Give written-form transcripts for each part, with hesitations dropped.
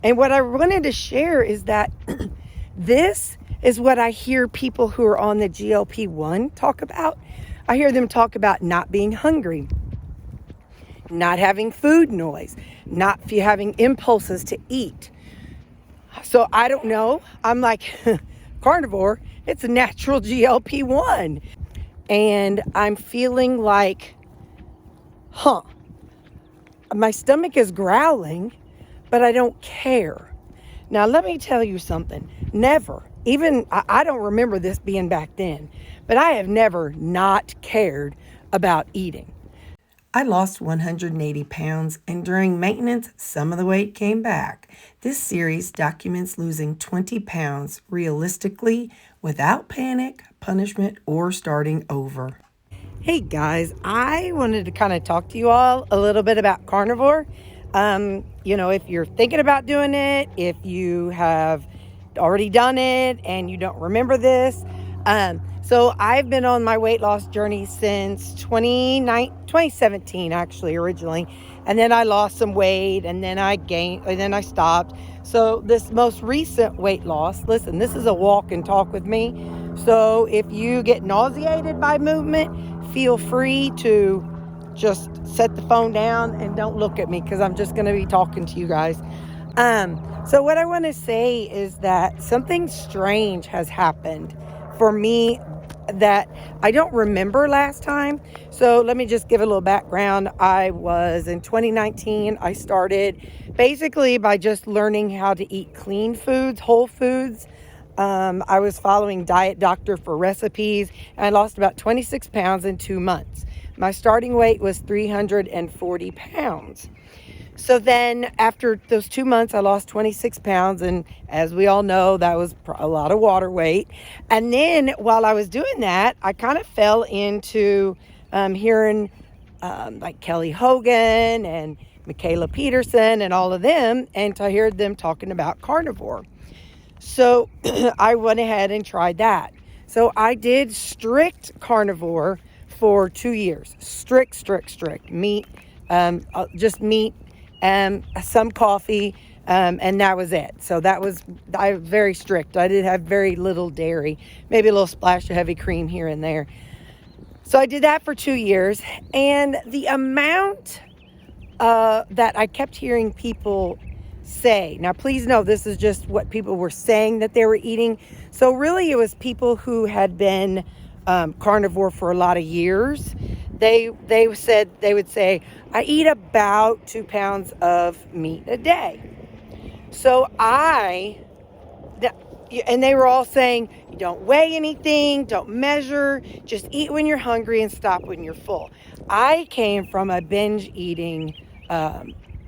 And what I wanted to share is that this is what I hear people who are on the GLP-1 talk about. I hear them talk about not being hungry, not having food noise, not having impulses to eat. So I don't know. I'm like, carnivore, it's a natural GLP-1. And I'm feeling like, my stomach is growling, but I don't care. Now, let me tell you something. Never, even, I don't remember this being back then, but I have never not cared about eating. I lost 180 pounds, and during maintenance, some of the weight came back. This series documents losing 20 pounds realistically without panic, punishment, or starting over. Hey guys, I wanted to kind of talk to you all a little bit about carnivore. If you're thinking about doing it, if you have already done it and you don't remember this. So I've been on my weight loss journey since 2017, actually, originally. And then I lost some weight, and then I gained, and then I stopped. So this most recent weight loss, listen, this is a walk and talk with me. So if you get nauseated by movement, feel free to just set the phone down and don't look at me, because I'm just going to be talking to you guys. So what I want to say is that something strange has happened for me that I don't remember last time. So let me just give a little background. I was in 2019. I started basically by just learning how to eat clean foods, whole foods. I was following Diet Doctor for recipes, and I lost about 26 pounds in 2 months. My starting weight was 340 pounds. So then after those 2 months, I lost 26 pounds. And as we all know, that was a lot of water weight. And then while I was doing that, I kind of fell into hearing like Kelly Hogan and Michaela Peterson and all of them. And I heard them talking about carnivore. So I went ahead and tried that. So I did strict carnivore for 2 years. Strict meat, just meat. Some coffee, and that was it. So I was very strict. I did have very little dairy, maybe a little splash of heavy cream here and there. So I did that for 2 years, and the amount that I kept hearing people say, now please know this is just what people were saying that they were eating. So really it was people who had been carnivore for a lot of years. They would say, I eat about 2 pounds of meat a day. So and they were all saying, you don't weigh anything, don't measure, just eat when you're hungry and stop when you're full. I came from a binge eating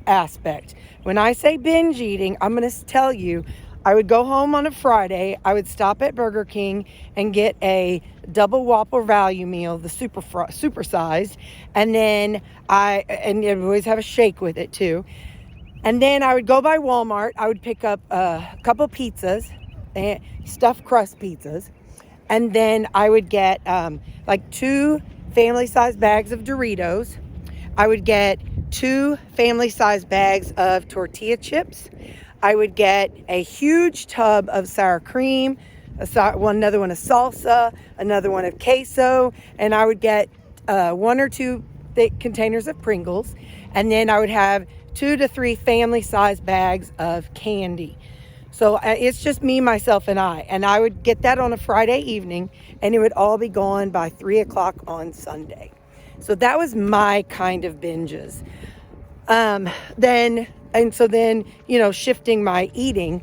aspect. When I say binge eating, I'm going to tell you, I would go home on a Friday, I would stop at Burger King and get a double Whopper value meal, the super sized, and then I always have a shake with it too. And then I would go by Walmart, I would pick up a couple pizzas, stuffed crust pizzas, and then I would get like 2 family-sized bags of Doritos. I would get 2 family-sized bags of tortilla chips. I would get a huge tub of sour cream, another one of salsa, another one of queso, and I would get 1 or 2 thick containers of Pringles, and then I would have 2 to 3 family-sized bags of candy. So it's just me, myself, and I would get that on a Friday evening, and it would all be gone by 3 o'clock on Sunday. So that was my kind of binges. Then, shifting my eating.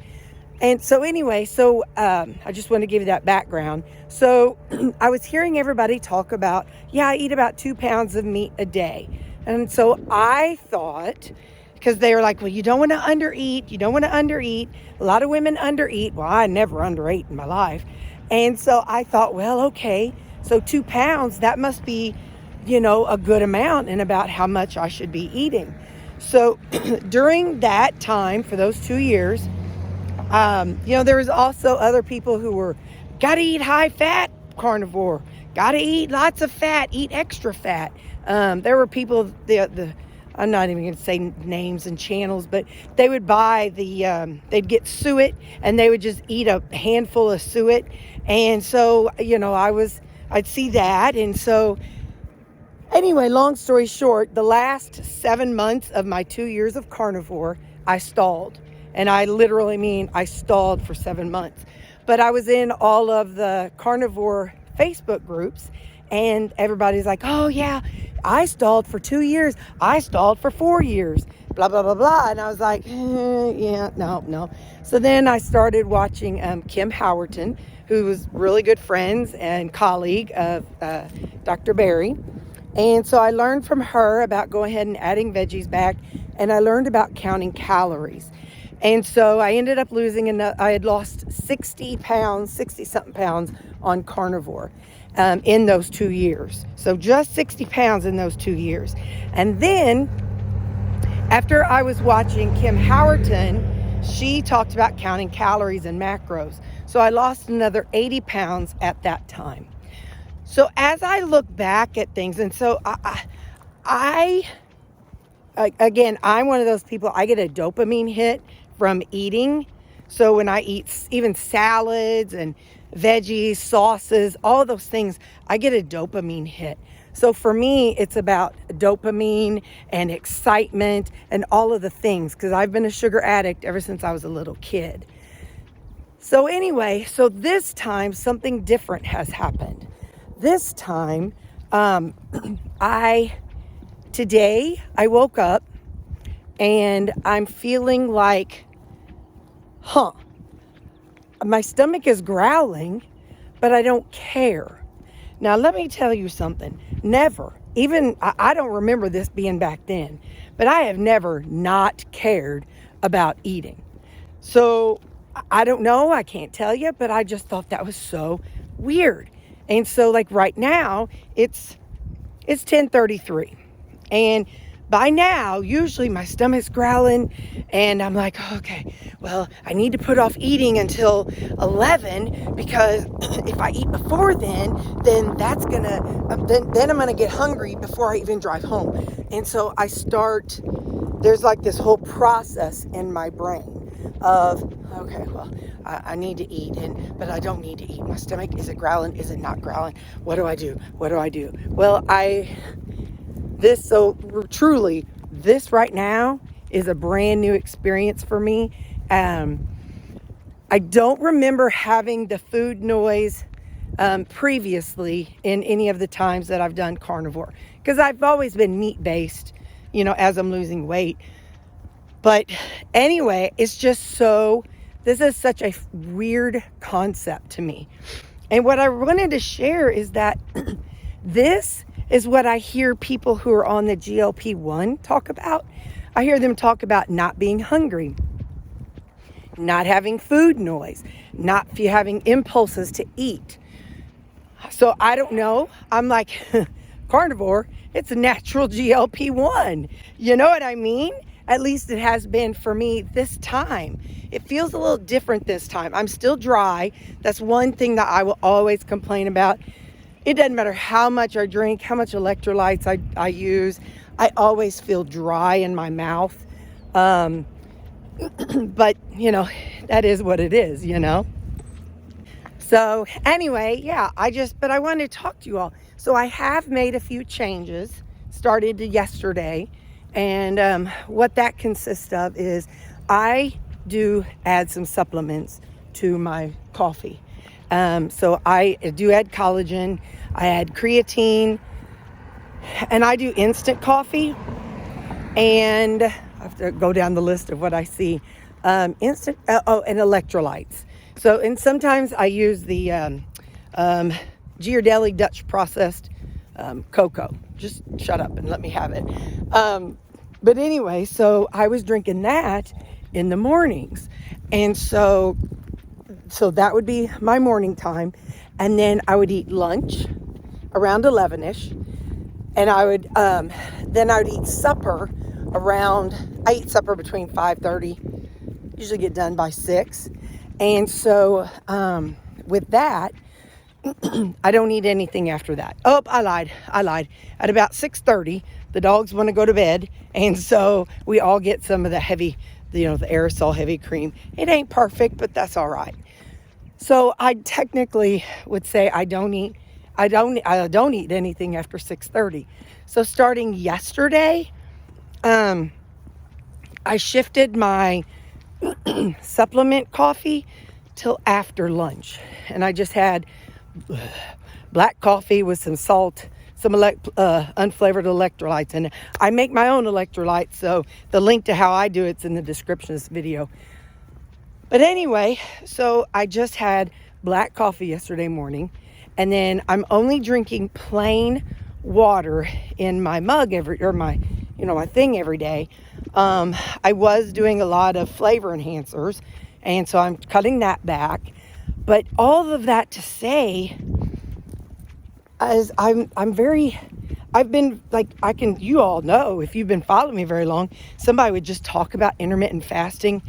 And so anyway, I just want to give you that background. So I was hearing everybody talk about, I eat about 2 pounds of meat a day. And so I thought, because they were like, well, you don't want to undereat. A lot of women undereat. Well, I never underate in my life. And so I thought, well, okay, so 2 pounds, that must be, a good amount and about how much I should be eating. So during that time, for those 2 years, there was also other people who were, gotta eat high fat carnivore, gotta eat lots of fat, eat extra fat. There were people, I'm not even going to say names and channels, but they would buy they'd get suet and they would just eat a handful of suet. And so, I'd see that. And so anyway, long story short, the last 7 months of my 2 years of carnivore, I stalled. And I literally mean I stalled for 7 months. But I was in all of the carnivore Facebook groups, and everybody's like, oh yeah, I stalled for 2 years. I stalled for 4 years, blah, blah, blah, blah. And I was like, yeah, no. So then I started watching Kim Howerton, who was really good friends and colleague of Dr. Barry. And so I learned from her about going ahead and adding veggies back, and I learned about counting calories. And so I ended up losing, I had lost 60 something pounds on carnivore in those 2 years. So just 60 pounds in those 2 years. And then after I was watching Kim Howerton, she talked about counting calories and macros. So I lost another 80 pounds at that time. So as I look back at things, and so again, I'm one of those people, I get a dopamine hit from eating. So when I eat even salads and veggies, sauces, all those things, I get a dopamine hit. So for me, it's about dopamine and excitement and all of the things, because I've been a sugar addict ever since I was a little kid. So anyway, so this time something different has happened. This time, today I woke up and I'm feeling like, my stomach is growling, but I don't care. Now, let me tell you something. Never, even, I don't remember this being back then, but I have never not cared about eating. So I don't know, I can't tell you, but I just thought that was so weird. And so like right now, it's 10:33. And by now, usually my stomach's growling and I'm like, okay, well, I need to put off eating until 11, because if I eat before then that's gonna, then I'm gonna get hungry before I even drive home. And so there's like this whole process in my brain of, okay, well, I need to eat, but I don't need to eat. My stomach, is it growling? Is it not growling? What do I do? Well, truly, this right now is a brand new experience for me. I don't remember having the food noise previously in any of the times that I've done carnivore, because I've always been meat-based, as I'm losing weight. But anyway, it's just this is such a weird concept to me. And what I wanted to share is that this is what I hear people who are on the GLP-1 talk about. I hear them talk about not being hungry, not having food noise, not having impulses to eat. So I don't know. I'm like, carnivore, it's a natural GLP-1. You know what I mean? At least it has been for me this time. It feels a little different this time. I'm still dry. That's one thing that I will always complain about. It doesn't matter how much I drink, how much electrolytes I use. I always feel dry in my mouth. But, that is what it is, So anyway, yeah, but I wanted to talk to you all. So I have made a few changes, started yesterday. And what that consists of is I do add some supplements to my coffee. So I do add collagen, I add creatine, and I do instant coffee. And I have to go down the list of what I see. And electrolytes. So, and sometimes I use the Girardeau Dutch processed cocoa. Just shut up and let me have it. But anyway, so I was drinking that in the mornings. And so that would be my morning time. And then I would eat lunch around 11ish. And I would eat supper I eat supper between 5:30, usually get done by 6. And so with that, I don't eat anything after that. Oh, I lied. At about 6:30, the dogs want to go to bed, and so we all get some of the heavy, the aerosol heavy cream. It ain't perfect, but that's all right. So I technically would say I don't eat anything after 6:30. So starting yesterday, I shifted my supplement coffee till after lunch, and I just had black coffee with some salt, some unflavored electrolytes, and I make my own electrolytes, so the link to how I do it's in the description of this video. But anyway, so I just had black coffee yesterday morning, and then I'm only drinking plain water in my mug my thing every day. I was doing a lot of flavor enhancers, and so I'm cutting that back. But all of that to say, as I've been like, you all know, if you've been following me very long, somebody would just talk about intermittent fasting.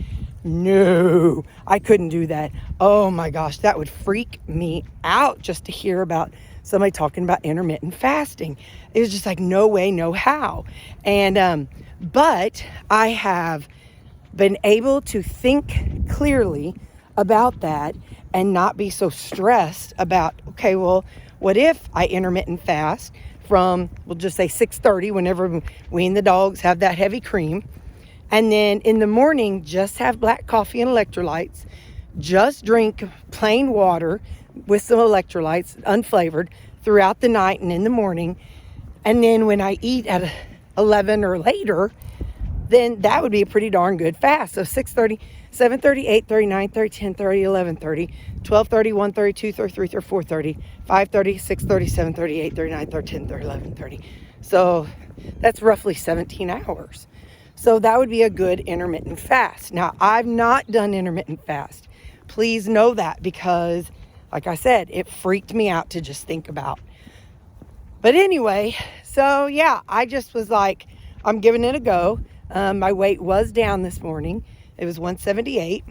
No, I couldn't do that. Oh my gosh, that would freak me out just to hear about somebody talking about intermittent fasting. It was just like, no way, no how. And, but I have been able to think clearly about that and not be so stressed about, okay, well, what if I intermittent fast from, we'll just say 6:30, whenever we and the dogs have that heavy cream, and then in the morning, just have black coffee and electrolytes, just drink plain water with some electrolytes, unflavored, throughout the night and in the morning. And then when I eat at 11 or later, then that would be a pretty darn good fast. So 6:30, 7:30, 8:30, 9:30, 10:30, 11:30, 12:30, 1:30, 2:30, 3:30, 4:30, 5:30, 6:30, 7:30, 8:30, 9:30, 10:30, 11:30. So that's roughly 17 hours. So that would be a good intermittent fast. Now, I've not done intermittent fast. Please know that, because, like I said, it freaked me out to just think about. But anyway, so yeah, I just was like, I'm giving it a go. My weight was down this morning. It was 178.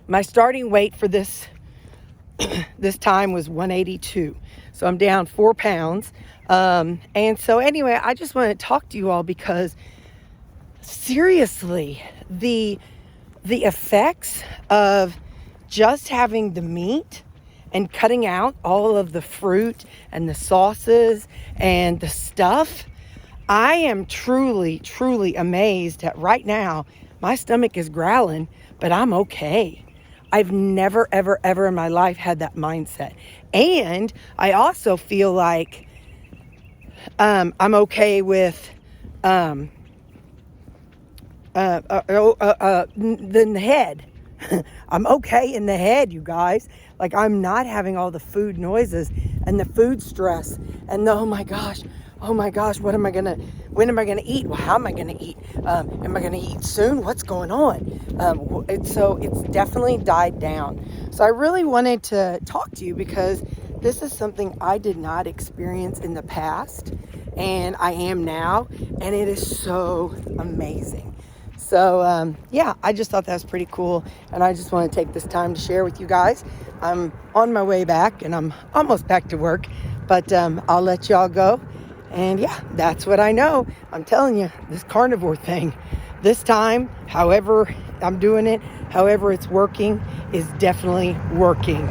My starting weight for this time was 182. So I'm down 4 pounds. And so anyway, I just want to talk to you all because seriously, the effects of just having the meat and cutting out all of the fruit and the sauces and the stuff, I am truly, truly amazed that right now my stomach is growling, but I'm okay. I've never, ever, ever in my life had that mindset. And I also feel like I'm okay with the head. I'm okay in the head, you guys. Like, I'm not having all the food noises and the food stress and the, oh my gosh, when am I gonna eat? Well, how am I gonna eat? Am I gonna eat soon? What's going on? So it's definitely died down. So I really wanted to talk to you because this is something I did not experience in the past, and I am now, and it is so amazing. So, yeah, I just thought that was pretty cool, and I just want to take this time to share with you guys. I'm on my way back, and I'm almost back to work, but I'll let y'all go. And, yeah, that's what I know. I'm telling you, this carnivore thing, this time, however I'm doing it, however it's working, is definitely working.